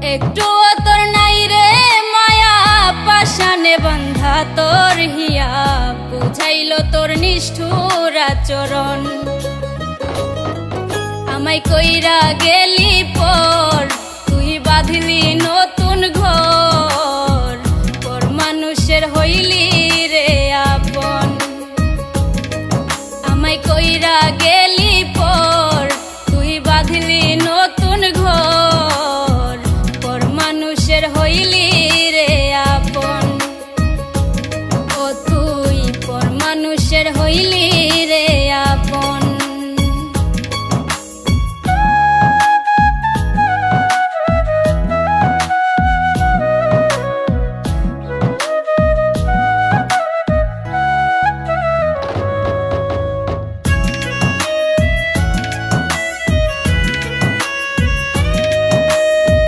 একটুও তোর নাই রে মায়া পাশানে বন্ধা তোর হিয়া বুঝাইল তোর নিষ্ঠুর আচরণ আমায় কইরা গেলি